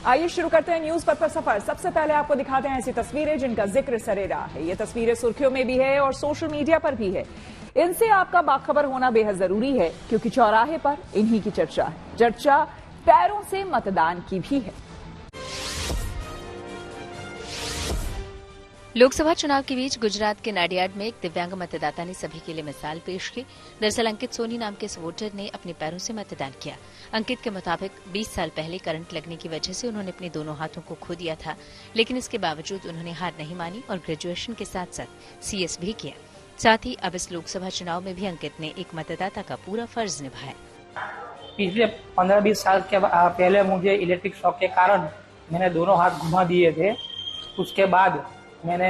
आइए शुरू करते हैं न्यूज पर सफर। सबसे पहले आपको दिखाते हैं ऐसी तस्वीरें जिनका जिक्र सरेराह है। ये तस्वीरें सुर्खियों में भी है और सोशल मीडिया पर भी है। इनसे आपका बाखबर होना बेहद जरूरी है क्योंकि चौराहे पर इन्हीं की चर्चा है। चर्चा पैरों से मतदान की भी है। लोकसभा चुनाव के बीच गुजरात के नाडियाड में एक दिव्यांग मतदाता ने सभी के लिए मिसाल पेश की। दरअसल अंकित सोनी नाम के इस वोटर ने अपने पैरों से मतदान किया। अंकित के मुताबिक 20 साल पहले करंट लगने की वजह से उन्होंने अपने दोनों हाथों को खो दिया था, लेकिन इसके बावजूद उन्होंने हार नहीं मानी और ग्रेजुएशन के साथ साथ सीएस भी किया। साथ ही अब इस लोकसभा चुनाव में भी अंकित ने एक मतदाता का पूरा फर्ज निभाया। पिछले 15-20 साल के पहले मुझे इलेक्ट्रिक शॉक के कारण मैंने दोनों हाथ घुमा दिए थे। उसके बाद मैंने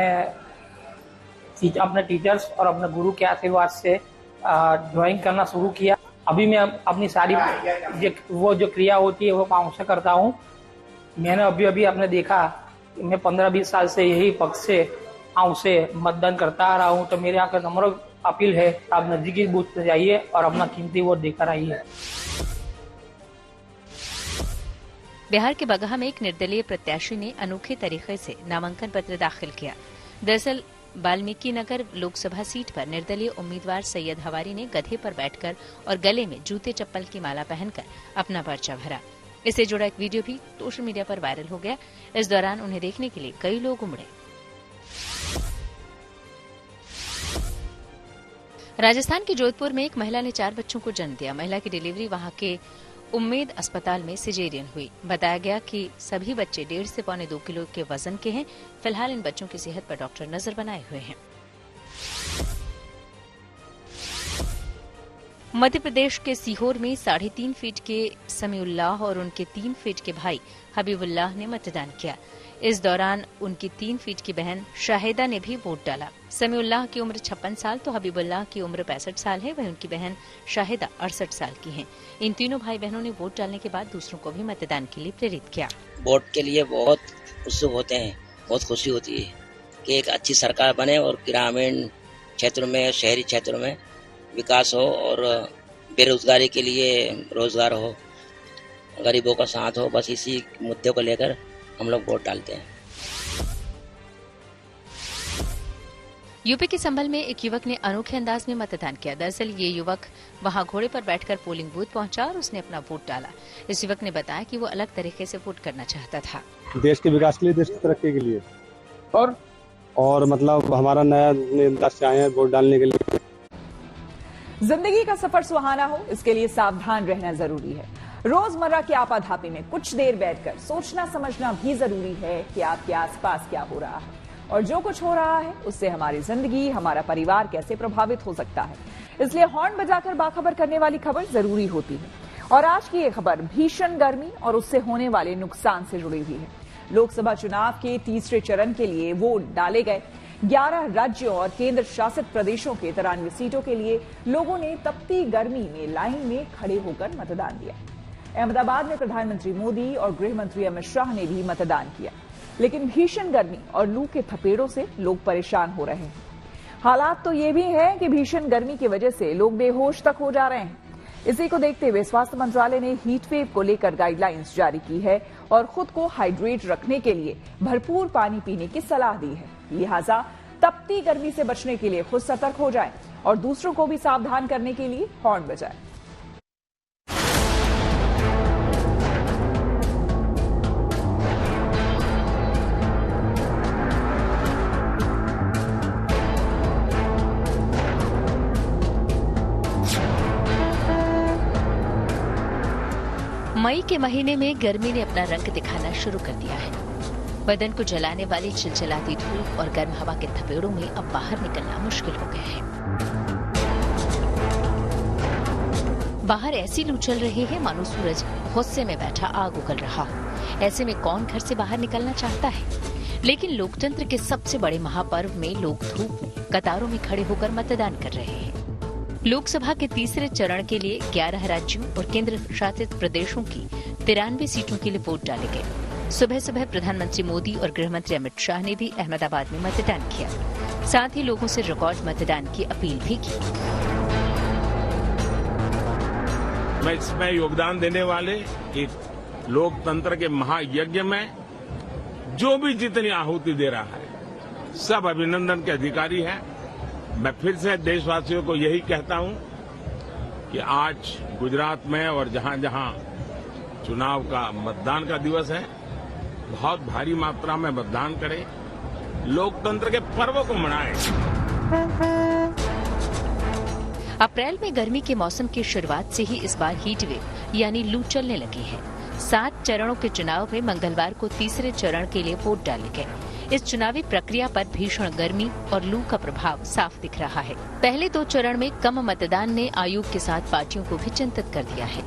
अपने टीचर्स और अपने गुरु के आशीर्वाद से ड्राइंग करना शुरू किया। अभी मैं अपनी सारी वो जो क्रिया होती है वो पाँव से करता हूँ। मैंने अभी आपने देखा मैं 15-20 साल से यही पक्ष से पाँव से मतदान करता आ रहा हूँ। तो मेरे यहाँ का नम्र अपील है, आप नजदीकी बूथ पे जाइए और अपना कीमती वोट देकर आइए। बिहार के बगहा में एक निर्दलीय प्रत्याशी ने अनोखे तरीके से नामांकन पत्र दाखिल किया। दरअसल वाल्मीकि नगर लोकसभा सीट पर निर्दलीय उम्मीदवार सैयद हवारी ने गधे पर बैठकर और गले में जूते चप्पल की माला पहनकर अपना पर्चा भरा। इससे जुड़ा एक वीडियो भी सोशल मीडिया पर वायरल हो गया। इस दौरान उन्हें देखने के लिए कई लोग उमड़े। राजस्थान के जोधपुर में एक महिला ने 4 बच्चों को जन्म दिया। महिला की डिलीवरी वहां के उम्मेद अस्पताल में सिजेरियन हुई। बताया गया कि सभी बच्चे 1.5 से 2.25 किलो के वजन के हैं। फिलहाल इन बच्चों की सेहत पर डॉक्टर नजर बनाए हुए हैं। मध्य प्रदेश के सीहोर में 3.5 फीट के समीउल्लाह और उनके 3 फीट के भाई हबीबुल्लाह ने मतदान किया। इस दौरान उनकी 3 फीट की बहन शाहिदा ने भी वोट डाला। समीउल्लाह की उम्र 56 साल तो हबीबुल्लाह की उम्र 65 साल है। वहीं उनकी बहन शाहिदा 68 साल की हैं। इन तीनों भाई बहनों ने वोट डालने के बाद दूसरों को भी मतदान के लिए प्रेरित किया। वोट के लिए बहुत उत्सुक होते हैं, बहुत खुशी होती है कि एक अच्छी सरकार बने और ग्रामीण क्षेत्रों में, शहरी क्षेत्रों में विकास हो और बेरोजगारी के लिए रोजगार हो, गरीबों का साथ हो। बस इसी मुद्दे को लेकर हम लोग वोट डालते हैं। यूपी के संभल में एक युवक ने अनोखे अंदाज में मतदान किया। दरअसल ये युवक वहां घोड़े पर बैठकर पोलिंग बूथ पहुंचा और उसने अपना वोट डाला। इस युवक ने बताया कि वो अलग तरीके से वोट करना चाहता था। देश के विकास के लिए, देश की तरक्की के लिए और मतलब हमारा नया नेता से आए हैं वोट डालने के लिए। जिंदगी का सफर सुहाना हो, इसके लिए सावधान रहना जरूरी है। रोजमर्रा की आपाधापी में कुछ देर बैठकर सोचना समझना भी जरूरी है कि आपके आसपास क्या हो रहा है और जो कुछ हो रहा है उससे हमारी जिंदगी, हमारा परिवार कैसे प्रभावित हो सकता है। इसलिए हॉर्न बजाकर बाखबर करने वाली खबर जरूरी होती है। और आज की ये खबर भीषण गर्मी और उससे होने वाले नुकसान से जुड़ी हुई है। लोकसभा चुनाव के तीसरे चरण के लिए वोट डाले गए। 11 राज्यों और केंद्र शासित प्रदेशों के 93 सीटों के लिए लोगों ने तपती गर्मी में लाइन में खड़े होकर मतदान दिया। अहमदाबाद में प्रधानमंत्री मोदी और गृह मंत्री अमित शाह ने भी मतदान किया। लेकिन भीषण गर्मी और लू के थपेड़ों से लोग परेशान हो रहे हैं। हालात तो ये भी है कि भीषण गर्मी की वजह से लोग बेहोश तक हो जा रहे हैं। इसी को देखते हुए स्वास्थ्य मंत्रालय ने हीट वेव को लेकर गाइडलाइंस जारी की है और खुद को हाइड्रेट रखने के लिए भरपूर पानी पीने की सलाह दी है। लिहाजा तपती गर्मी से बचने के लिए खुद सतर्क हो जाएं और दूसरों को भी सावधान करने के लिए हॉर्न बजाएं। मई के महीने में गर्मी ने अपना रंग दिखाना शुरू कर दिया है। बदन को जलाने वाली चिलचिलाती धूप और गर्म हवा के थपेड़ों में अब बाहर निकलना मुश्किल हो गया है। बाहर ऐसी लू चल रही है मानो सूरज गुस्से में बैठा आग उगल रहा हो। ऐसे में कौन घर से बाहर निकलना चाहता है? लेकिन लोकतंत्र के सबसे बड़े महापर्व में लोग धूप में कतारों में खड़े होकर मतदान कर रहे हैं। लोकसभा के तीसरे चरण के लिए 11 राज्यों और केंद्र शासित प्रदेशों की 93 सीटों के लिए वोट डाले गए। सुबह सुबह प्रधानमंत्री मोदी और गृह मंत्री अमित शाह ने भी अहमदाबाद में मतदान किया। साथ ही लोगों से रिकॉर्ड मतदान की अपील भी की। मैं इसमें योगदान देने वाले एक लोकतंत्र के महायज्ञ में जो भी जितनी आहुति दे रहा है, सब अभिनंदन के अधिकारी हैं। मैं फिर से देशवासियों को यही कहता हूं कि आज गुजरात में और जहां जहां चुनाव का मतदान का दिवस है, बहुत भारी मात्रा में मतदान करें, लोकतंत्र के पर्व को मनाएं। अप्रैल में गर्मी के मौसम की शुरुआत से ही इस बार हीट वेव यानी लू चलने लगी है। 7 चरणों के चुनाव में मंगलवार को तीसरे चरण के लिए वोट डाले गए। इस चुनावी प्रक्रिया पर भीषण गर्मी और लू का प्रभाव साफ दिख रहा है। पहले 2 चरण में कम मतदान ने आयोग के साथ पार्टियों को भी चिंतित कर दिया है।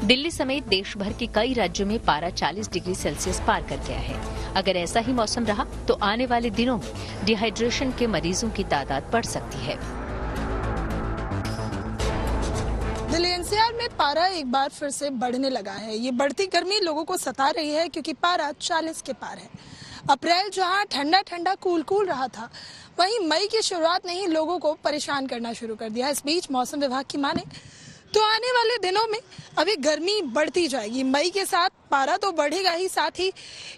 दिल्ली समेत देश भर के कई राज्यों में पारा 40 डिग्री सेल्सियस पार कर गया है। अगर ऐसा ही मौसम रहा तो आने वाले दिनों में डिहाइड्रेशन के मरीजों की तादाद बढ़ सकती है। दिल्ली एनसीआर में पारा एक बार फिर से बढ़ने लगा है। ये बढ़ती गर्मी लोगों को सता रही है क्योंकि पारा 40 के पार है। अप्रैल जहां ठंडा ठंडा कूल रहा था, वहीं मई की शुरुआत ने ही लोगों को परेशान करना शुरू कर दिया। इस बीच मौसम विभाग की माने तो आने वाले दिनों में अभी गर्मी बढ़ती जाएगी। मई के साथ पारा तो बढ़ेगा ही, साथ ही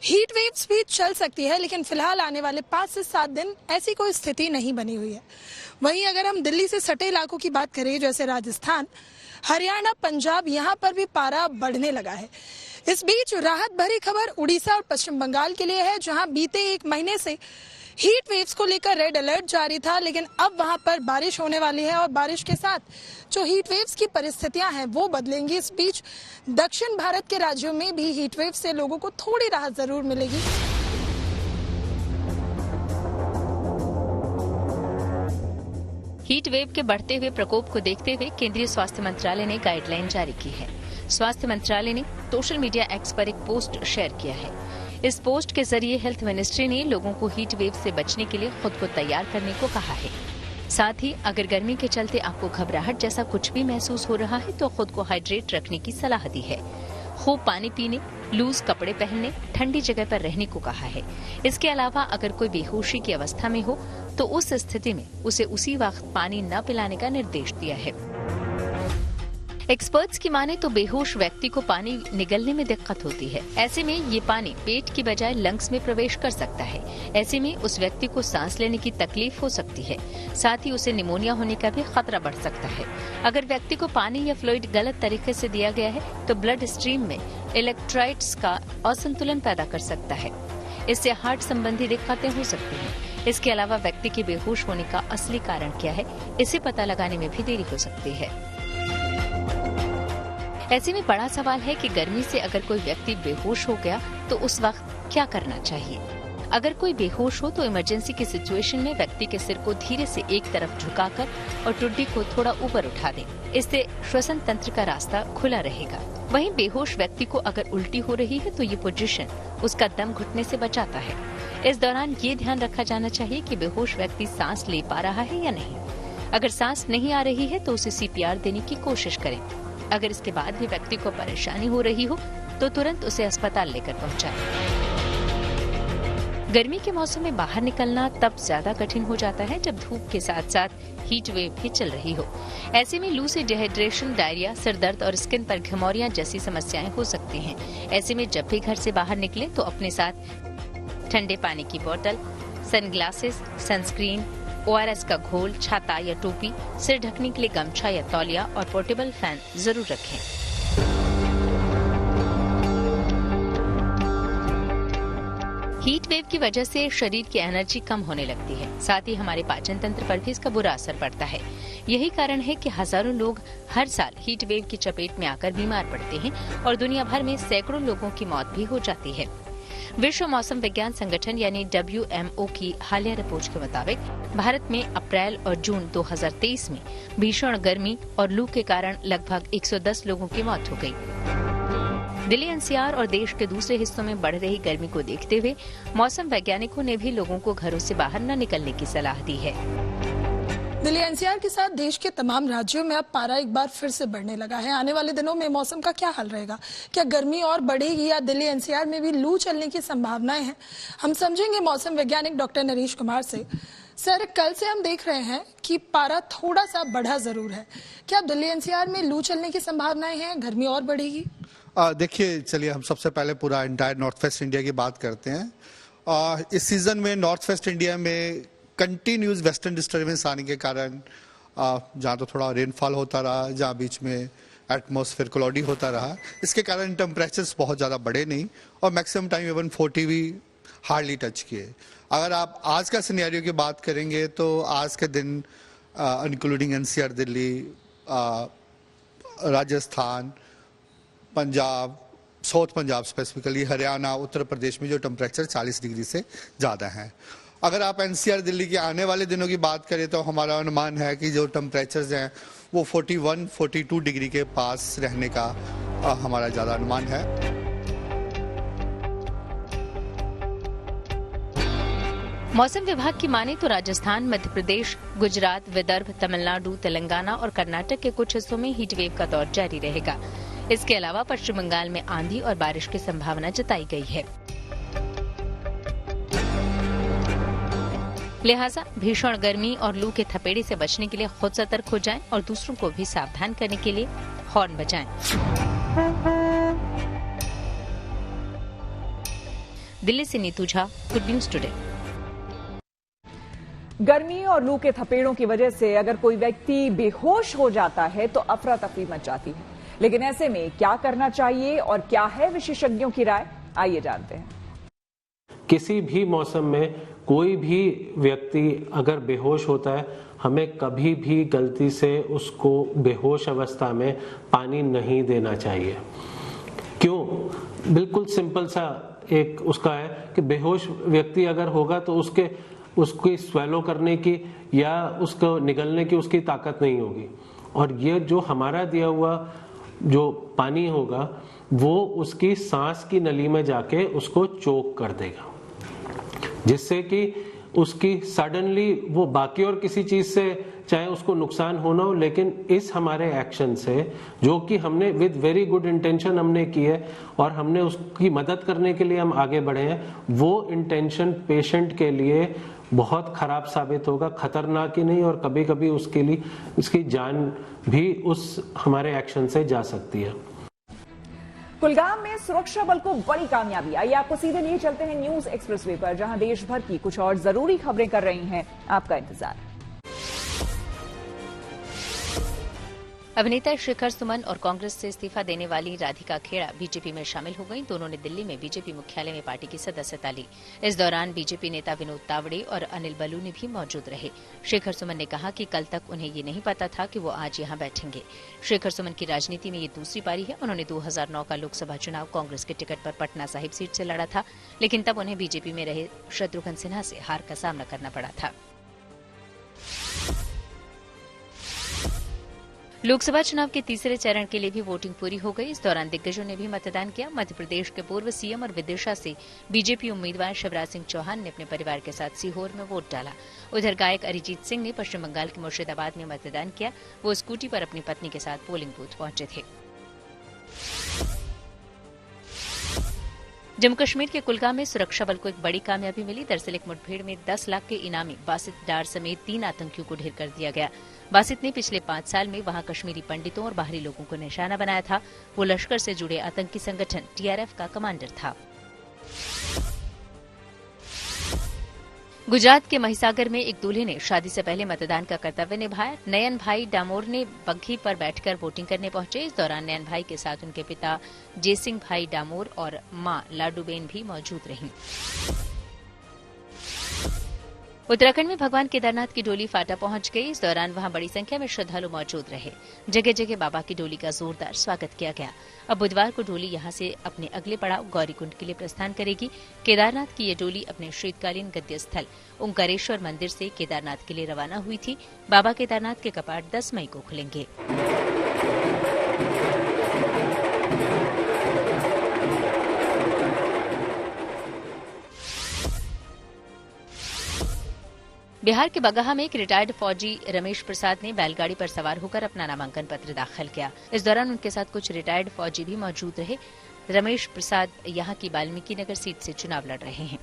हीट वेव्स भी चल सकती है, लेकिन फिलहाल आने वाले 5 से 7 दिन ऐसी कोई स्थिति नहीं बनी हुई है। वहीं अगर हम दिल्ली से सटे इलाकों की बात करें, जैसे राजस्थान, हरियाणा, पंजाब, यहाँ पर भी पारा बढ़ने लगा है। इस बीच राहत भरी खबर उड़ीसा और पश्चिम बंगाल के लिए है, जहां बीते 1 महीने से हीट वेव्स को लेकर रेड अलर्ट जारी था, लेकिन अब वहां पर बारिश होने वाली है और बारिश के साथ जो हीट वेव्स की परिस्थितियां हैं वो बदलेंगी। इस बीच दक्षिण भारत के राज्यों में भी हीट वेव से लोगों को थोड़ी राहत जरूर मिलेगी। हीट वेव के बढ़ते हुए प्रकोप को देखते हुए केंद्रीय स्वास्थ्य मंत्रालय ने गाइडलाइन जारी की है। स्वास्थ्य मंत्रालय ने सोशल मीडिया एक्स पर एक पोस्ट शेयर किया है। इस पोस्ट के जरिए हेल्थ मिनिस्ट्री ने लोगों को हीट वेव से बचने के लिए खुद को तैयार करने को कहा है। साथ ही अगर गर्मी के चलते आपको घबराहट जैसा कुछ भी महसूस हो रहा है तो खुद को हाइड्रेट रखने की सलाह दी है। खूब पानी पीने, लूज कपड़े पहनने, ठंडी जगह पर रहने को कहा है। इसके अलावा अगर कोई बेहोशी की अवस्था में हो तो उस स्थिति में उसे उसी वक्त पानी न पिलाने का निर्देश दिया है। एक्सपर्ट्स की माने तो बेहोश व्यक्ति को पानी निगलने में दिक्कत होती है। ऐसे में ये पानी पेट की बजाय लंग्स में प्रवेश कर सकता है। ऐसे में उस व्यक्ति को सांस लेने की तकलीफ हो सकती है। साथ ही उसे निमोनिया होने का भी खतरा बढ़ सकता है। अगर व्यक्ति को पानी या फ्लूइड गलत तरीके से दिया गया है तो ब्लड स्ट्रीम में इलेक्ट्रोलाइट्स का असंतुलन पैदा कर सकता है। इससे हार्ट संबंधी दिक्कतें हो सकती हैं। इसके अलावा व्यक्ति के बेहोश होने का असली कारण क्या है, इसे पता लगाने में भी देरी हो सकती है। ऐसे में बड़ा सवाल है कि गर्मी से अगर कोई व्यक्ति बेहोश हो गया तो उस वक्त क्या करना चाहिए। अगर कोई बेहोश हो तो इमरजेंसी की सिचुएशन में व्यक्ति के सिर को धीरे से एक तरफ झुकाकर और टुड्डी को थोड़ा ऊपर उठा दें। इससे श्वसन तंत्र का रास्ता खुला रहेगा। वहीं बेहोश व्यक्ति को अगर उल्टी हो रही है तो ये पोजीशन उसका दम घुटने से बचाता है। इस दौरान ये ध्यान रखा जाना चाहिए कि बेहोश व्यक्ति सांस ले पा रहा है या नहीं। अगर सांस नहीं आ रही है तो उसे CPR देने की कोशिश करें। अगर इसके बाद भी व्यक्ति को परेशानी हो रही हो तो तुरंत उसे अस्पताल लेकर पहुंचाएं। गर्मी के मौसम में बाहर निकलना तब ज्यादा कठिन हो जाता है जब धूप के साथ साथ हीट वेव भी चल रही हो। ऐसे में लू से डिहाइड्रेशन, डायरिया, सिर दर्द और स्किन पर घमौरियां जैसी समस्याएं हो सकती हैं। ऐसे में जब भी घर से बाहर निकले तो अपने साथ ठंडे पानी की बोतल, सनग्लासेस, सनस्क्रीन, ORS का घोल, छाता या टोपी, सिर ढकने के लिए गमछा या तौलिया और पोर्टेबल फैन जरूर रखें। हीट वेव की वजह से शरीर की एनर्जी कम होने लगती है। साथ ही हमारे पाचन तंत्र पर भी इसका बुरा असर पड़ता है। यही कारण है कि हजारों लोग हर साल हीट वेव की चपेट में आकर बीमार पड़ते हैं और दुनिया भर में सैकड़ों लोगों की मौत भी हो जाती है। विश्व मौसम विज्ञान संगठन यानी WMO की हालिया रिपोर्ट के मुताबिक भारत में अप्रैल और जून 2023 में भीषण गर्मी और लू के कारण लगभग 110 लोगों की मौत हो गई। दिल्ली NCR और देश के दूसरे हिस्सों में बढ़ रही गर्मी को देखते हुए मौसम वैज्ञानिकों ने भी लोगों को घरों से बाहर न निकलने की सलाह दी है। दिल्ली NCR के साथ देश के तमाम राज्यों में अब पारा एक बार फिर से बढ़ने लगा है। आने वाले दिनों में मौसम का क्या हाल रहेगा? क्या गर्मी और बढ़ेगी या दिल्ली NCR में भी लू चलने की संभावनाएं हैं? हम समझेंगे मौसम वैज्ञानिक डॉक्टर नरेश कुमार से। सर, कल से हम देख रहे हैं कि पारा थोड़ा सा बढ़ा जरूर है। क्या दिल्ली एनसीआर में लू चलने की संभावनाएं हैं? गर्मी और बढ़ेगी? देखिए, चलिए हम सबसे पहले पूरा एंटायर नॉर्थ वेस्ट इंडिया की बात करते हैं। इस सीजन में नॉर्थ वेस्ट इंडिया में कंटिन्यूस वेस्टर्न डिस्टर्बेंस आने के कारण जहाँ तो थोड़ा रेनफॉल होता रहा, जहाँ बीच में एटमॉस्फेयर क्लाउडी होता रहा, इसके कारण टेम्परेचर्स बहुत ज़्यादा बढ़े नहीं और मैक्सिमम टाइम इवन 40 भी हार्डली टच किए। अगर आप आज का सिनेरियो की बात करेंगे तो आज के दिन including NCR Delhi, Rajasthan, Punjab, south Punjab specifically, Haryana, Uttar Pradesh में जो टेम्परेचर 40 डिग्री से ज़्यादा हैं। अगर आप एनसीआर दिल्ली के आने वाले दिनों की बात करें तो हमारा अनुमान है कि जो टेम्परेचर्स हैं वो 41-42 डिग्री के पास रहने का हमारा ज़्यादा अनुमान है। मौसम विभाग की माने तो राजस्थान, मध्य प्रदेश, गुजरात, विदर्भ, तमिलनाडु, तेलंगाना और कर्नाटक के कुछ हिस्सों में हीट वेव का दौर जारी रहेगा। इसके अलावा पश्चिम बंगाल में आंधी और बारिश की संभावना जताई गई है। लिहाजा भीषण गर्मी और लू के थपेड़े से बचने के लिए खुद सतर्क हो जाएं और दूसरों को भी सावधान करने के लिए हॉर्न बजाएं। दिल्ली से Neetu Jha, good news today. गर्मी और लू के थपेड़ों की वजह से अगर कोई व्यक्ति बेहोश हो जाता है तो अफरा तफरी मच जाती है, लेकिन ऐसे में क्या करना चाहिए और क्या है विशेषज्ञों की राय, आइए जानते हैं। किसी भी मौसम में कोई भी व्यक्ति अगर बेहोश होता है, हमें कभी भी गलती से उसको बेहोश अवस्था में पानी नहीं देना चाहिए। क्यों? बिल्कुल सिंपल सा एक उसका है कि बेहोश व्यक्ति अगर होगा तो उसकी स्वेलो करने की या उसको निगलने की उसकी ताकत नहीं होगी, और ये जो हमारा दिया हुआ जो पानी होगा वो उसकी सांस की नली में जाके उसको चोक कर देगा, जिससे कि उसकी सडनली वो बाकी और किसी चीज से चाहे उसको नुकसान होना हो, लेकिन इस हमारे एक्शन से जो कि हमने विद वेरी गुड इंटेंशन हमने की है और हमने उसकी मदद करने के लिए हम आगे बढ़े हैं, वो इंटेंशन पेशेंट के लिए बहुत खराब साबित होगा, खतरनाक ही नहीं, और कभी कभी उसके लिए उसकी जान भी उस हमारे एक्शन से जा सकती है। कुलगाम में सुरक्षा बल को बड़ी कामयाबी। आइए आपको सीधे लिए चलते हैं न्यूज एक्सप्रेसवे पर, जहां देश भर की कुछ और जरूरी खबरें कर रही हैं आपका इंतजार। अभिनेता शिखर सुमन और कांग्रेस से इस्तीफा देने वाली राधिका खेड़ा बीजेपी में शामिल हो गईं। दोनों ने दिल्ली में बीजेपी मुख्यालय में पार्टी की सदस्यता ली। इस दौरान बीजेपी नेता विनोद तावड़े और अनिल बलूनी भी मौजूद रहे। शिखर सुमन ने कहा कि कल तक उन्हें ये नहीं पता था कि वो आज यहां बैठेंगे। शिखर सुमन की राजनीति में ये दूसरी पारी है। उन्होंने 2009 का लोकसभा चुनाव कांग्रेस के टिकट पर पटना साहिब सीट से लड़ा था, लेकिन तब उन्हें बीजेपी में रहे शत्रुघ्न सिन्हा से हार का सामना करना पड़ा था। लोकसभा चुनाव के तीसरे चरण के लिए भी वोटिंग पूरी हो गई। इस दौरान दिग्गजों ने भी मतदान किया। मध्य प्रदेश के पूर्व सीएम और विदिशा से बीजेपी उम्मीदवार शिवराज सिंह चौहान ने अपने परिवार के साथ सीहोर में वोट डाला। उधर गायक अरिजीत सिंह ने पश्चिम बंगाल के मुर्शिदाबाद में मतदान किया। वो स्कूटी पर अपनी पत्नी के साथ पोलिंग बूथ पहुंचे थे। जम्मू कश्मीर के कुलगाम में सुरक्षा बल को एक बड़ी कामयाबी मिली। दरअसल एक मुठभेड़ में 10 लाख के इनामी बासित डार समेत 3 आतंकियों को ढेर कर दिया गया। बासित ने पिछले 5 साल में वहां कश्मीरी पंडितों और बाहरी लोगों को निशाना बनाया था। वो लश्कर से जुड़े आतंकी संगठन टीआरएफ का कमांडर था। गुजरात के महिसागर में एक दूल्हे ने शादी से पहले मतदान का कर्तव्य निभाया। नयन भाई डामोर ने बग्घी पर बैठकर वोटिंग करने पहुंचे। इस दौरान नयन भाई के साथ उनके पिता जयसिंह भाई डामोर और मां लाडूबेन भी मौजूद रहीं। उत्तराखंड में भगवान केदारनाथ की डोली फाटा पहुंच गई। इस दौरान वहां बड़ी संख्या में श्रद्धालु मौजूद रहे। जगह जगह बाबा की डोली का जोरदार स्वागत किया गया। अब बुधवार को डोली यहां से अपने अगले पड़ाव गौरीकुंड के लिए प्रस्थान करेगी। केदारनाथ की ये डोली अपने शीतकालीन गद्य स्थल ओंकारेश्वर मंदिर से केदारनाथ के लिए रवाना हुई थी। बाबा केदारनाथ के कपाट 10 मई को खुलेंगे। बिहार के बगहा में एक रिटायर्ड फौजी रमेश प्रसाद ने बैलगाड़ी पर सवार होकर अपना नामांकन पत्र दाखिल किया। इस दौरान उनके साथ कुछ रिटायर्ड फौजी भी मौजूद रहे। रमेश प्रसाद यहां की वाल्मीकि नगर सीट से चुनाव लड़ रहे हैं।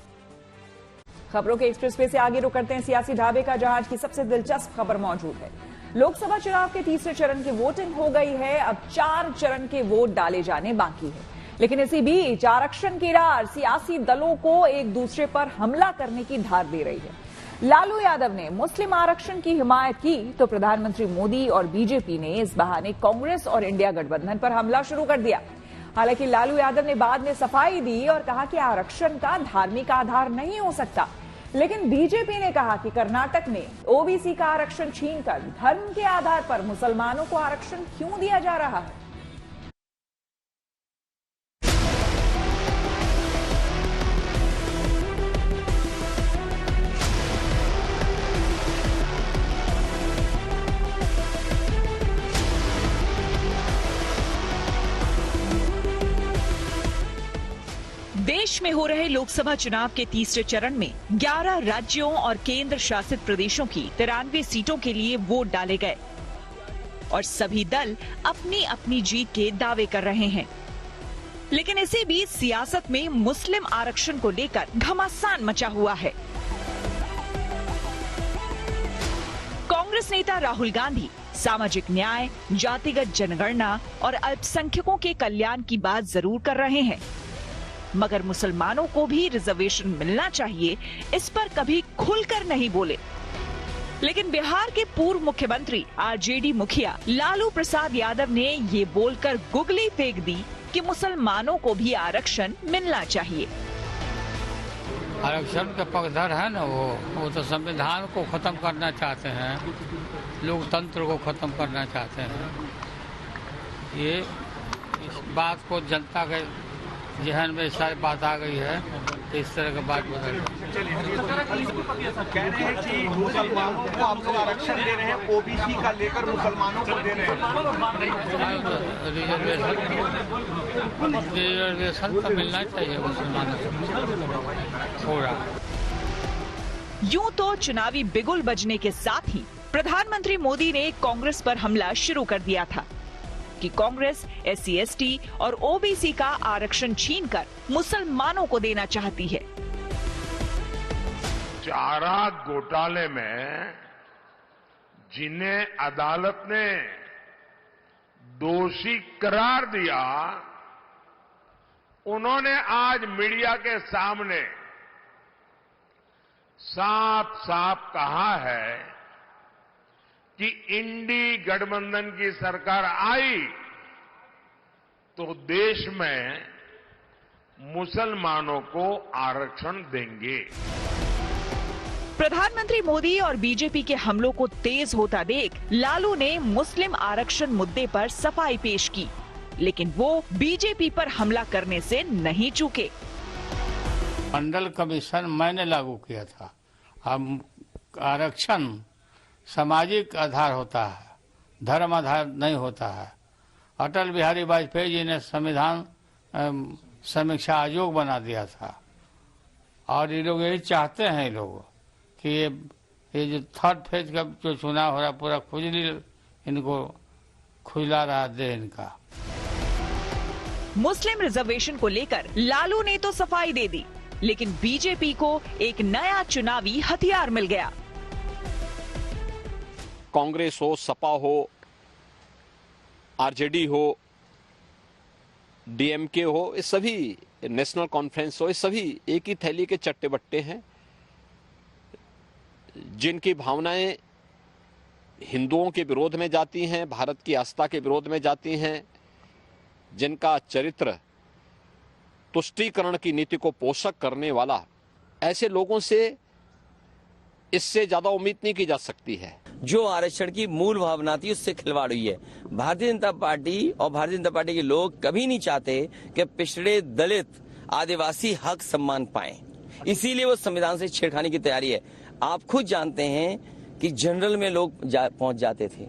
खबरों के एक्सप्रेसवे से आगे रुक करते हैं सियासी ढाबे का, जहां आज की सबसे दिलचस्प खबर मौजूद है। लोकसभा चुनाव के तीसरे चरण की वोटिंग हो गई है। अब 4 चरण के वोट डाले जाने बाकी है, लेकिन इसी बीच आरक्षण की रार सियासी दलों को एक दूसरे पर हमला करने की धार दे रही है। लालू यादव ने मुस्लिम आरक्षण की हिमायत की तो प्रधानमंत्री मोदी और बीजेपी ने इस बहाने कांग्रेस और इंडिया गठबंधन पर हमला शुरू कर दिया। हालांकि लालू यादव ने बाद में सफाई दी और कहा कि आरक्षण का धार्मिक आधार नहीं हो सकता, लेकिन बीजेपी ने कहा कि कर्नाटक में ओबीसी का आरक्षण छीनकर धर्म के आधार पर मुसलमानों को आरक्षण क्यों दिया जा रहा है। देश में हो रहे लोकसभा चुनाव के तीसरे चरण में 11 राज्यों और केंद्र शासित प्रदेशों की 93 सीटों के लिए वोट डाले गए और सभी दल अपनी अपनी जीत के दावे कर रहे हैं। लेकिन इसी बीच सियासत में मुस्लिम आरक्षण को लेकर घमासान मचा हुआ है। कांग्रेस नेता राहुल गांधी सामाजिक न्याय, जातिगत जनगणना और अल्पसंख्यकों के कल्याण की बात जरूर कर रहे हैं, मगर मुसलमानों को भी रिजर्वेशन मिलना चाहिए, इस पर कभी खुलकर नहीं बोले। लेकिन बिहार के पूर्व मुख्यमंत्री आरजेडी मुखिया लालू प्रसाद यादव ने ये बोलकर गुगली फेंक दी कि मुसलमानों को भी आरक्षण मिलना चाहिए। आरक्षण का पक्षधर है ना, वो तो संविधान को खत्म करना चाहते हैं, लोकतंत्र को खत्म करना चाहते हैं। ये इस बात को जनता के जहन में सारी बात आ गई है, इस तरह की बात बदल कह रहे हैं कि मुसलमानों को आप लोग आरक्षण दे रहे हैं, ओबीसी का लेकर मुसलमानों को दे रहे हैं। रिजर्वेशन तो मिलना चाहिए मुसलमानों को थोड़ा। यूं तो चुनावी बिगुल बजने के साथ ही प्रधानमंत्री मोदी ने कांग्रेस पर हमला शुरू कर दिया था कि कांग्रेस SC/ST और ओबीसी का आरक्षण छीनकर मुसलमानों को देना चाहती है। चारा घोटाले में जिन्हें अदालत ने दोषी करार दिया, उन्होंने आज मीडिया के सामने साफ साफ कहा है कि इंडी गठबंधन की सरकार आई तो देश में मुसलमानों को आरक्षण देंगे। प्रधानमंत्री मोदी और बीजेपी के हमलों को तेज होता देख लालू ने मुस्लिम आरक्षण मुद्दे पर सफाई पेश की, लेकिन वो बीजेपी पर हमला करने से नहीं चूके। मंडल कमीशन मैंने लागू किया था। अब आरक्षण सामाजिक आधार होता है, धर्म आधार नहीं होता है। अटल बिहारी वाजपेयी जी ने संविधान समीक्षा आयोग बना दिया था और ये लोग यही चाहते हैं, ये लोग कि ये जो थर्ड फेज का जो चुनाव हो रहा है पूरा खुजली इनको खुजला रहा दे इनका। मुस्लिम रिजर्वेशन को लेकर लालू ने तो सफाई दे दी, लेकिन बीजेपी को एक नया चुनावी हथियार मिल गया। कांग्रेस हो, सपा हो, आरजेडी हो, डीएमके हो, ये सभी नेशनल कॉन्फ्रेंस हो, ये सभी एक ही थैली के चट्टे बट्टे हैं, जिनकी भावनाएं हिंदुओं के विरोध में जाती हैं, भारत की आस्था के विरोध में जाती हैं, जिनका चरित्र तुष्टीकरण की नीति को पोषक करने वाला, ऐसे लोगों से इससे ज्यादा उम्मीद नहीं की जा सकती है। जो आरक्षण की मूल भावना थी उससे खिलवाड़ हुई है। भारतीय जनता पार्टी और भारतीय जनता पार्टी के लोग कभी नहीं चाहते कि पिछड़े, दलित, आदिवासी हक सम्मान पाएं, इसीलिए वो संविधान से छेड़खानी की तैयारी है। आप खुद जानते हैं कि जनरल में लोग पहुंच जाते थे,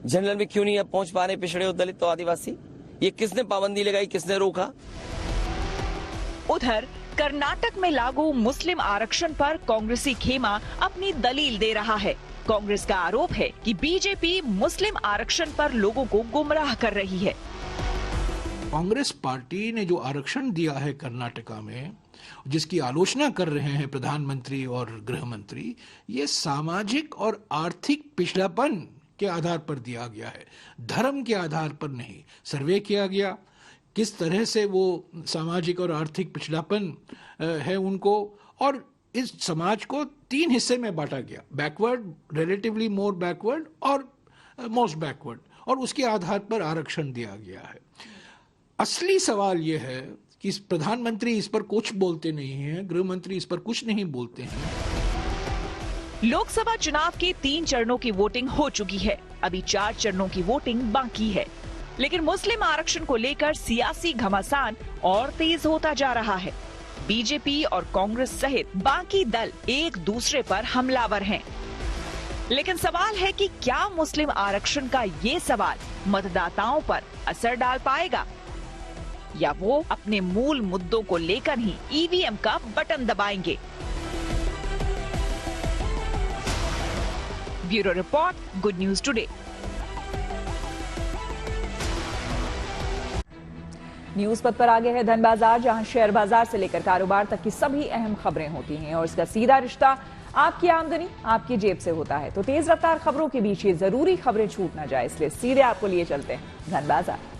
जनरल में क्यों नहीं पहुंच पा रहे पिछड़े और दलित और आदिवासी? ये किसने पाबंदी लगाई, किसने रोका? उधर कर्नाटक में लागू मुस्लिम आरक्षण पर कांग्रेसी खेमा अपनी दलील दे रहा है। कांग्रेस का आरोप है कि बीजेपी मुस्लिम आरक्षण पर लोगों को गुमराह कर रही है। कांग्रेस पार्टी ने जो आरक्षण दिया है कर्नाटका में, जिसकी आलोचना कर रहे हैं प्रधानमंत्री और गृह मंत्री, ये सामाजिक और आर्थिक पिछड़ापन के आधार पर दिया गया है, धर्म के आधार पर नहीं। सर्वे किया गया किस तरह से वो सामाजिक और आर्थिक पिछड़ापन है उनको, और इस समाज को 3 हिस्से में बांटा गया, बैकवर्ड, रिलेटिवली मोर बैकवर्ड और मोस्ट बैकवर्ड, और उसके आधार पर आरक्षण दिया गया है। असली सवाल यह है कि प्रधानमंत्री इस पर कुछ बोलते नहीं हैं, गृह मंत्री इस पर कुछ नहीं बोलते हैं। लोकसभा चुनाव के 3 चरणों की वोटिंग हो चुकी है, अभी 4 चरणों की वोटिंग बाकी है, लेकिन मुस्लिम आरक्षण को लेकर सियासी घमासान और तेज होता जा रहा है। बीजेपी और कांग्रेस सहित बाकी दल एक दूसरे पर हमलावर हैं। लेकिन सवाल है कि क्या मुस्लिम आरक्षण का ये सवाल मतदाताओं पर असर डाल पाएगा, या वो अपने मूल मुद्दों को लेकर ही ईवीएम का बटन दबाएंगे। Bureau report, good news today. News पथ पर आगे है धन बाजार, जहां शेयर बाजार से लेकर कारोबार तक की सभी अहम खबरें होती हैं और इसका सीधा रिश्ता आपकी आमदनी आपकी जेब से होता है। तो तेज रफ्तार खबरों के बीच ये जरूरी खबरें छूट ना जाए, इसलिए सीधे आपको लिए चलते हैं धन बाजार।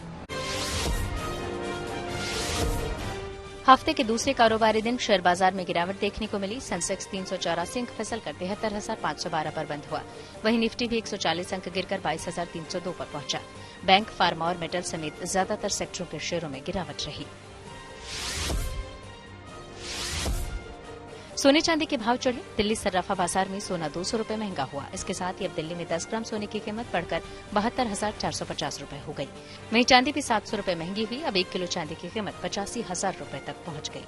हफ्ते के दूसरे कारोबारी दिन शेयर बाजार में गिरावट देखने को मिली। सेंसेक्स 384 अंक फिसलकर 73,512 पर बंद हुआ। वहीं निफ्टी भी 140 अंक गिरकर 22,302 पर पहुंचा। बैंक, फार्मा और मेटल समेत ज्यादातर सेक्टरों के शेयरों में गिरावट रही। सोने चांदी के भाव चढ़े। दिल्ली सर्राफा बाजार में सोना 200 रुपए महंगा हुआ। इसके साथ ही अब दिल्ली में 10 ग्राम सोने की कीमत बढ़कर 72,450 रुपए हो गई। वहीं चांदी भी 700 रुपए महंगी हुई। अब 1 किलो चांदी की कीमत 85,000 रुपए तक पहुंच गई।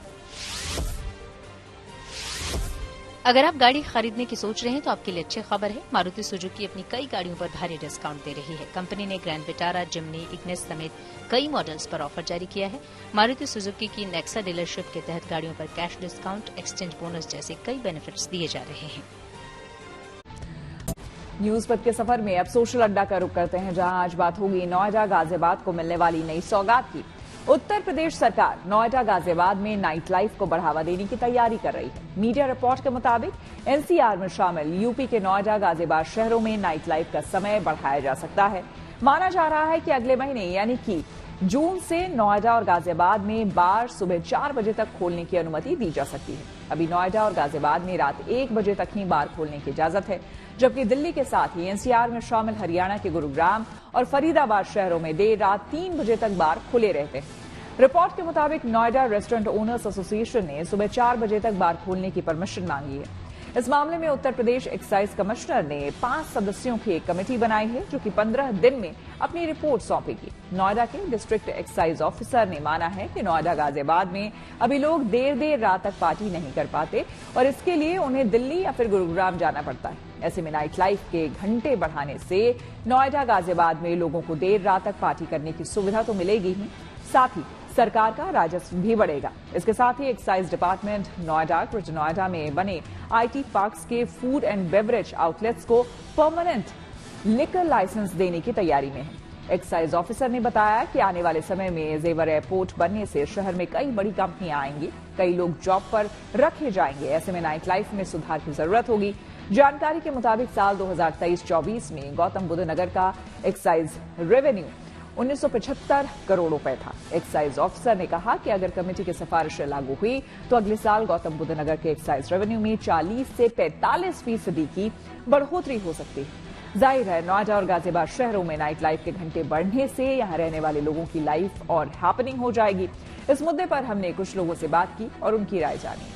अगर आप गाड़ी खरीदने की सोच रहे हैं तो आपके लिए अच्छी खबर है। मारुति सुजुकी अपनी कई गाड़ियों पर भारी डिस्काउंट दे रही है। कंपनी ने ग्रैंड विटारा, जिम्नी, इग्निस समेत कई मॉडल्स पर ऑफर जारी किया है। मारुति सुजुकी की नेक्सा डीलरशिप के तहत गाड़ियों पर कैश डिस्काउंट, एक्सचेंज बोनस जैसे कई बेनिफिट्स दिए जा रहे हैं। न्यूज पथ के सफर में अब सोशल अड्डा का रुख करते हैं, जहां आज बात होगी नोएडा गाजियाबाद को मिलने वाली नई सौगात की। उत्तर प्रदेश सरकार नोएडा गाजियाबाद में नाइट लाइफ को बढ़ावा देने की तैयारी कर रही है। मीडिया रिपोर्ट के मुताबिक एनसीआर में शामिल यूपी के नोएडा, गाजियाबाद शहरों में नाइट लाइफ का समय बढ़ाया जा सकता है। माना जा रहा है कि अगले महीने यानी कि जून से नोएडा और गाजियाबाद में बार सुबह 4 बजे तक खोलने की अनुमति दी जा सकती है। अभी नोएडा और गाजियाबाद में रात 1 बजे तक ही बार खोलने की इजाजत है, जबकि दिल्ली के साथ ही एनसीआर में शामिल हरियाणा के गुरुग्राम और फरीदाबाद शहरों में देर रात 3 बजे तक बार खुले रहते हैं। रिपोर्ट के मुताबिक नोएडा रेस्टोरेंट ओनर्स एसोसिएशन ने सुबह 4 बजे तक बार खोलने की परमिशन मांगी है। इस मामले में उत्तर प्रदेश एक्साइज कमिश्नर ने 5 सदस्यों की एक कमेटी बनाई है, जो कि 15 दिन में अपनी रिपोर्ट सौंपेगी। नोएडा के डिस्ट्रिक्ट एक्साइज ऑफिसर ने माना है कि नोएडा गाजियाबाद में अभी लोग देर रात तक पार्टी नहीं कर पाते और इसके लिए उन्हें दिल्ली या फिर गुरुग्राम जाना पड़ता है। ऐसे में नाइट लाइफ के घंटे बढ़ाने से नोएडा गाजियाबाद में लोगों को देर रात तक पार्टी करने की सुविधा तो मिलेगी ही, साथ ही सरकार का राजस्व भी बढ़ेगा। इसके साथ ही excise department Noida, greater Noida में बने आईटी पार्क्स के फूड एंड बेवरेज आउटलेट्स को परमानेंट लिकर लाइसेंस देने की तैयारी में है। एक्साइज ऑफिसर ने बताया कि आने वाले समय में जेवर एयरपोर्ट बनने से शहर में कई बड़ी कंपनियां आएंगी, कई लोग जॉब पर रखे जाएंगे। ऐसे में नाइट लाइफ में सुधार की जरूरत होगी। जानकारी के मुताबिक साल 2023-24 में गौतम बुद्ध नगर का एक्साइज रेवेन्यू 1975 करोड़ रुपए था। एक्साइज ऑफिसर ने कहा कि अगर कमेटी की सिफारिशें लागू हुई तो अगले साल गौतम बुद्ध नगर के एक्साइज रेवेन्यू में 40 से 45% की बढ़ोतरी हो सकती है। जाहिर है नोएडा और गाजियाबाद शहरों में नाइट लाइफ के घंटे बढ़ने से यहां रहने वाले लोगों की लाइफ और हैपनिंग हो जाएगी। इस मुद्दे पर हमने कुछ लोगों से बात की और उनकी राय जानी।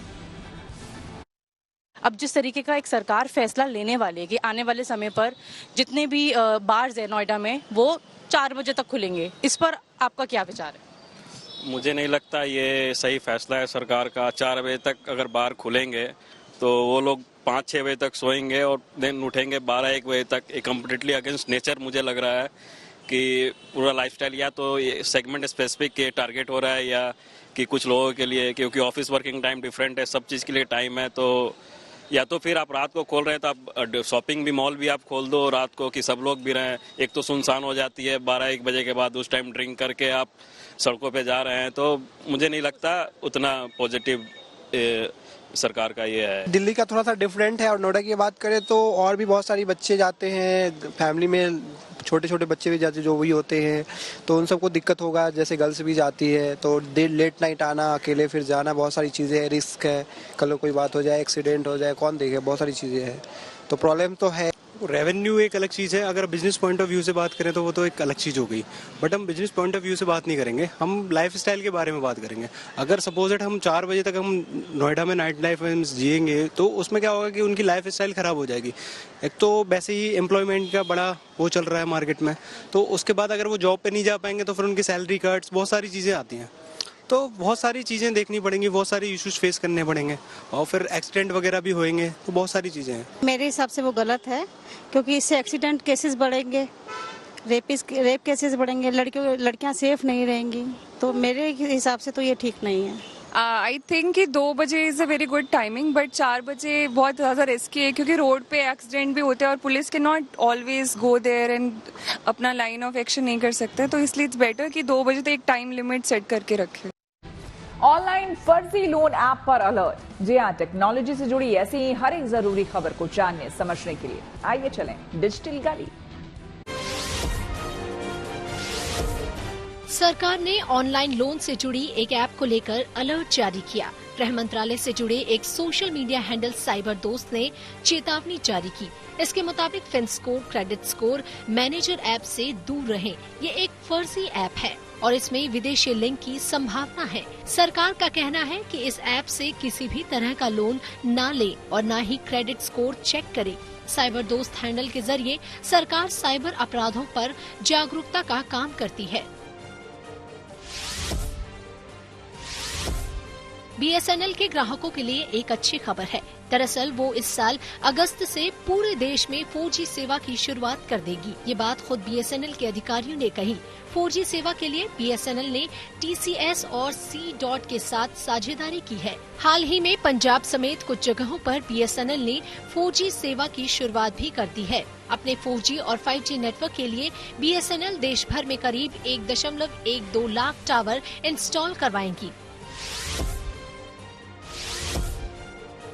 अब जिस तरीके का एक सरकार फैसला लेने वाली है कि आने वाले समय पर जितने भी बार्स है नोएडा में वो 4 बजे तक खुलेंगे, इस पर आपका क्या विचार है? मुझे नहीं लगता ये सही फैसला है सरकार का। 4 बजे तक अगर बार खुलेंगे तो वो लोग 5-6 बजे तक सोएंगे और दिन उठेंगे 12-1 बजे तक। ये कम्प्लीटली अगेंस्ट नेचर मुझे लग रहा है कि पूरा लाइफस्टाइल या तो ये सेगमेंट स्पेसिफिक के टारगेट हो रहा है या कि कुछ लोगों के लिए, क्योंकि ऑफिस वर्किंग टाइम डिफरेंट है, सब चीज़ के लिए टाइम है। तो या तो फिर आप रात को खोल रहे हैं तो आप शॉपिंग भी मॉल भी आप खोल दो रात को कि सब लोग भी रहें। एक तो सुनसान हो जाती है 12-1 बजे के बाद, उस टाइम ड्रिंक करके आप सड़कों पे जा रहे हैं, तो मुझे नहीं लगता उतना पॉजिटिव सरकार का ये है। दिल्ली का थोड़ा सा डिफरेंट है और नोएडा की बात करें तो और भी बहुत सारी बच्चे जाते हैं, फैमिली में छोटे छोटे बच्चे भी जाते जो भी होते हैं, तो उन सबको दिक्कत होगा। जैसे गर्ल्स भी जाती है तो देर लेट नाइट आना, अकेले फिर जाना, बहुत सारी चीज़ें हैं, रिस्क है, कल कोई बात हो जाए, एक्सीडेंट हो जाए, कौन देखे, बहुत सारी चीज़ें हैं, तो प्रॉब्लम तो है। रेवेन्यू एक अलग चीज़ है, अगर बिजनेस पॉइंट ऑफ व्यू से बात करें तो वो तो एक अलग चीज़ हो गई, बट हम बिजनेस पॉइंट ऑफ व्यू से बात नहीं करेंगे, हम लाइफ स्टाइल के बारे में बात करेंगे। अगर सपोज हम 4 बजे तक हम नोएडा में नाइट लाइफ में जिएंगे तो उसमें क्या होगा कि उनकी लाइफ स्टाइल ख़राब हो जाएगी। एक तो वैसे ही एम्प्लॉयमेंट का बड़ा वो चल रहा है मार्केट में, तो उसके बाद अगर वो जॉब पर नहीं जा पाएंगे तो फिर उनकी सैलरी कट्स, बहुत सारी चीज़ें आती हैं, तो बहुत सारी चीज़ें देखनी पड़ेंगी, बहुत सारे इश्यूज फेस करने पड़ेंगे और फिर एक्सीडेंट वगैरह भी होंगे, तो बहुत सारी चीज़ें हैं। मेरे हिसाब से वो गलत है, क्योंकि इससे एक्सीडेंट केसेस बढ़ेंगे, रेप केसेस बढ़ेंगे, लड़कियां सेफ नहीं रहेंगी, तो मेरे हिसाब से तो ये ठीक नहीं है। आई थिंक कि 2 बजे is a very good timing, but 4 बजे बहुत ज़्यादा रिस्की है, क्योंकि रोड पे एक्सीडेंट भी होते हैं और पुलिस के not always go there and अपना लाइन ऑफ एक्शन नहीं कर सकते, तो इसलिए इट्स बेटर कि 2 बजे तक एक टाइम लिमिट सेट करके रखें। ऑनलाइन फर्जी लोन ऐप पर अलर्ट। जी हां, टेक्नोलॉजी से जुड़ी ऐसी ही हर एक जरूरी खबर को जानने समझने के लिए आइए चलें डिजिटल गाड़ी। सरकार ने ऑनलाइन लोन से जुड़ी एक ऐप को लेकर अलर्ट जारी किया। गृह मंत्रालय से जुड़े एक सोशल मीडिया हैंडल साइबर दोस्त ने चेतावनी जारी की। इसके मुताबिक फिनस्कोर क्रेडिट स्कोर मैनेजर ऐप से दूर रहें। ये एक फर्जी ऐप है और इसमें विदेशी लिंक की संभावना है। सरकार का कहना है कि इस ऐप से किसी भी तरह का लोन न ले और न ही क्रेडिट स्कोर चेक करे। साइबर दोस्त हैंडल के जरिए सरकार साइबर अपराधों पर जागरूकता का काम करती है। BSNL के ग्राहकों के लिए एक अच्छी खबर है। दरअसल वो इस साल अगस्त से पूरे देश में 4G सेवा की शुरुआत कर देगी। ये बात खुद BSNL के अधिकारियों ने कही। 4G सेवा के लिए BSNL ने TCS और C. के साथ साझेदारी की है। हाल ही में पंजाब समेत कुछ जगहों पर BSNL ने 4G सेवा की शुरुआत भी कर दी है। अपने 4G और 5G नेटवर्क के लिए BSNL देश भर में करीब 1.12 लाख टावर इंस्टॉल करवाएंगी।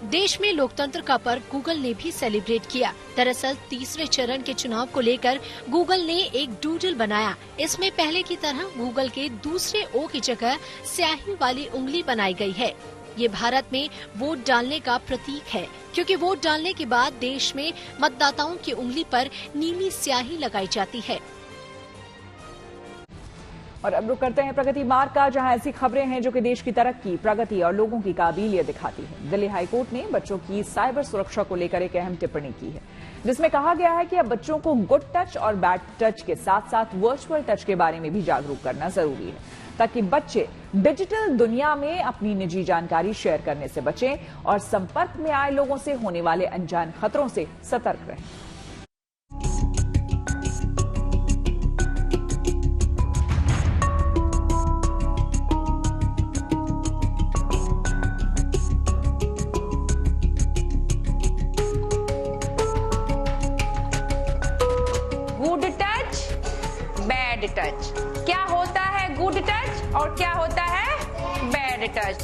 देश में लोकतंत्र का पर्व गूगल ने भी सेलिब्रेट किया। दरअसल तीसरे चरण के चुनाव को लेकर गूगल ने एक डूडल बनाया। इसमें पहले की तरह गूगल के दूसरे ओ की जगह स्याही वाली उंगली बनाई गई है। ये भारत में वोट डालने का प्रतीक है, क्योंकि वोट डालने के बाद देश में मतदाताओं की उंगली पर नीली स्याही लगाई जाती है। और अब रुक करते हैं प्रगति मार्ग का, जहां ऐसी खबरें हैं जो कि देश की तरक्की, प्रगति और लोगों की काबिलियत दिखाती है। दिल्ली हाईकोर्ट ने बच्चों की साइबर सुरक्षा को लेकर एक अहम टिप्पणी की है, जिसमें कहा गया है कि अब बच्चों को गुड टच और बैड टच के साथ साथ वर्चुअल टच के बारे में भी जागरूक करना जरूरी है, ताकि बच्चे डिजिटल दुनिया में अपनी निजी जानकारी शेयर करने से बचें और संपर्क में आए लोगों से होने वाले अनजान खतरों से सतर्क रहें। टच, क्या होता है गुड टच और क्या होता है बैड टच।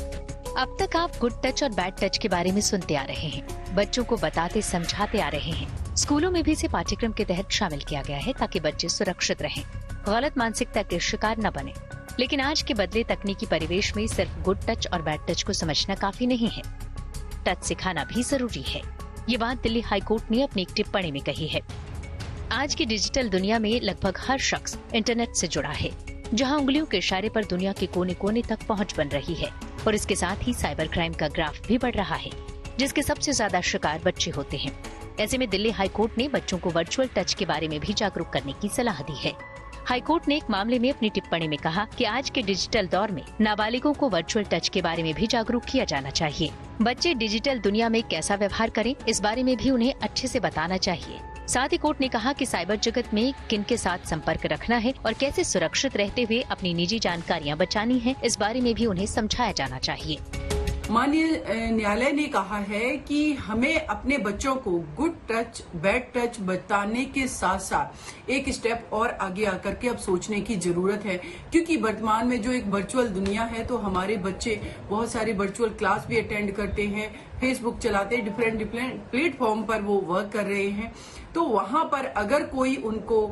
अब तक आप गुड टच और बैड टच के बारे में सुनते आ रहे हैं, बच्चों को बताते समझाते आ रहे हैं। स्कूलों में भी इसे पाठ्यक्रम के तहत शामिल किया गया है, ताकि बच्चे सुरक्षित रहें, गलत मानसिकता के शिकार न बने। लेकिन आज के बदले तकनीकी परिवेश में सिर्फ गुड टच और बैड टच को समझना काफी नहीं है, टच सिखाना भी जरूरी है। ये बात दिल्ली हाईकोर्ट ने अपनी एक टिप्पणी में कही है। आज की डिजिटल दुनिया में लगभग हर शख्स इंटरनेट से जुड़ा है, जहां उंगलियों के इशारे पर दुनिया के कोने कोने तक पहुंच बन रही है। और इसके साथ ही साइबर क्राइम का ग्राफ भी बढ़ रहा है, जिसके सबसे ज्यादा शिकार बच्चे होते हैं। ऐसे में दिल्ली हाईकोर्ट ने बच्चों को वर्चुअल टच के बारे में भी जागरूक करने की सलाह दी है। हाईकोर्ट ने एक मामले में अपनी टिप्पणी में कहा कि आज के डिजिटल दौर में नाबालिगों को वर्चुअल टच के बारे में भी जागरूक किया जाना चाहिए। बच्चे डिजिटल दुनिया में कैसा व्यवहार करें, इस बारे में भी उन्हें अच्छे से बताना चाहिए। साथ ही कोर्ट ने कहा कि साइबर जगत में किन के साथ संपर्क रखना है और कैसे सुरक्षित रहते हुए अपनी निजी जानकारियां बचानी है, इस बारे में भी उन्हें समझाया जाना चाहिए। माननीय न्यायालय ने कहा है कि हमें अपने बच्चों को गुड टच बैड टच बताने के साथ साथ एक स्टेप और आगे आकर के अब सोचने की जरूरत है, क्योंकि वर्तमान में जो एक वर्चुअल दुनिया है तो हमारे बच्चे बहुत सारे वर्चुअल क्लास भी अटेंड करते हैं, फेसबुक चलाते हैं, डिफरेंट प्लेटफॉर्म पर वो वर्क कर रहे हैं। तो वहां पर अगर कोई उनको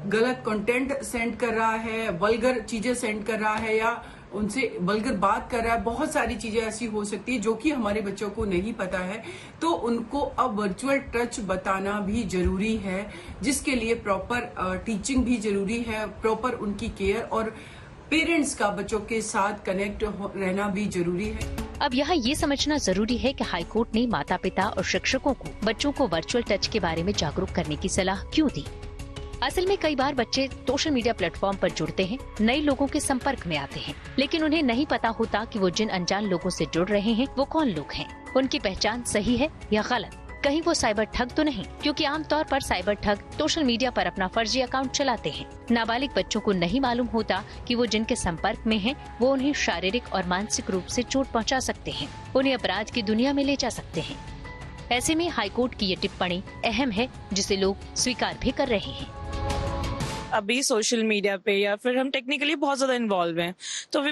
गलत कंटेंट सेंड कर रहा है, वल्गर चीजें सेंड कर रहा है या उनसे वल्गर बात कर रहा है, बहुत सारी चीजें ऐसी हो सकती है जो कि हमारे बच्चों को नहीं पता है, तो उनको अब वर्चुअल टच बताना भी जरूरी है, जिसके लिए प्रॉपर टीचिंग भी जरूरी है, प्रॉपर उनकी केयर और पेरेंट्स का बच्चों के साथ कनेक्ट रहना भी जरूरी है। अब यहाँ ये समझना जरूरी है कि हाईकोर्ट ने माता पिता और शिक्षकों को बच्चों को वर्चुअल टच के बारे में जागरूक करने की सलाह क्यों दी। असल में कई बार बच्चे सोशल मीडिया प्लेटफॉर्म पर जुड़ते हैं, नए लोगों के संपर्क में आते हैं, लेकिन उन्हें नहीं पता होता कि वो जिन अनजान लोगों से जुड़ रहे हैं वो कौन लोग हैं, उनकी पहचान सही है या गलत, कहीं वो साइबर ठग तो नहीं, क्योंकि आमतौर पर साइबर ठग सोशल मीडिया पर अपना फर्जी अकाउंट चलाते हैं। नाबालिग बच्चों को नहीं मालूम होता कि वो जिनके संपर्क में हैं, वो उन्हें शारीरिक और मानसिक रूप से चोट पहुंचा सकते हैं, उन्हें अपराध की दुनिया में ले जा सकते हैं। ऐसे में हाईकोर्ट की ये टिप्पणी अहम है, जिसे लोग स्वीकार भी कर रहे हैं। अभी सोशल मीडिया पे या फिर हम टेक्निकली बहुत ज्यादा इन्वॉल्व हैं, तो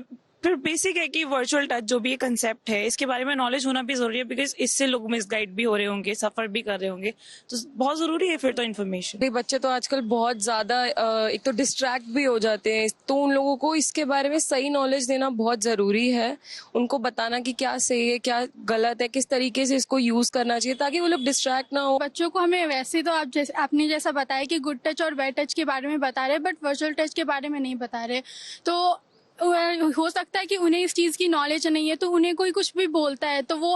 फिर बेसिक है कि वर्चुअल टच जो भी ये कंसेप्ट है इसके बारे में नॉलेज होना भी जरूरी है, बिकॉज इससे लोग मिसगाइड भी हो रहे होंगे, सफर भी कर रहे होंगे, तो बहुत जरूरी है फिर तो इन्फॉर्मेशन। बच्चे तो आजकल बहुत ज्यादा एक तो डिस्ट्रैक्ट भी हो जाते हैं, तो उन लोगों को इसके बारे में सही नॉलेज देना बहुत जरूरी है, उनको बताना कि क्या सही है क्या गलत है, किस तरीके से इसको यूज करना चाहिए ताकि वो लोग डिस्ट्रैक्ट ना हो। बच्चों को हमें वैसे तो आपने जैसा बताया कि गुड टच और बैड टच के बारे में बता रहे, बट वर्चुअल टच के बारे में नहीं बता रहे, तो हो सकता है कि उन्हें इस चीज की नॉलेज नहीं है, तो उन्हें कोई कुछ भी बोलता है तो वो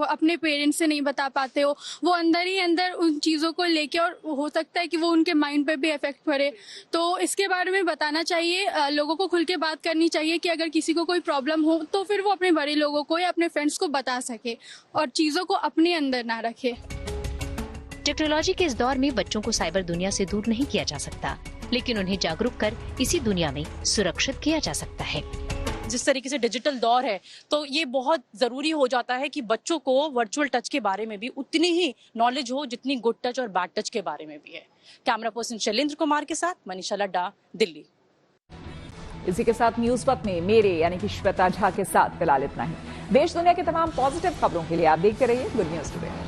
अपने पेरेंट्स से नहीं बता पाते हो, वो अंदर ही अंदर उन चीजों को लेके, और हो सकता है कि वो उनके माइंड पे भी इफेक्ट पड़े। तो इसके बारे में बताना चाहिए, लोगों को खुल के बात करनी चाहिए कि अगर किसी को कोई प्रॉब्लम हो तो फिर वो अपने बड़े लोगों को या अपने फ्रेंड्स को बता सके और चीजों को अपने अंदर ना रखे। टेक्नोलॉजी के इस दौर में बच्चों को साइबर दुनिया से दूर नहीं किया जा सकता, लेकिन उन्हें जागरूक कर इसी दुनिया में सुरक्षित किया जा सकता है। जिस तरीके से डिजिटल दौर है, तो ये बहुत जरूरी हो जाता है कि बच्चों को वर्चुअल टच के बारे में भी उतनी ही नॉलेज हो जितनी गुड टच और बैड टच के बारे में भी है। कैमरा पर्सन शैलेंद्र कुमार के साथ मनीषा लड्डा, दिल्ली। इसी के साथ न्यूज वक्त में मेरे यानी कि श्वेता झा के साथ फिलहाल इतना ही। देश दुनिया के तमाम पॉजिटिव खबरों के लिए आप देखते रहिए गुड न्यूज टुडे।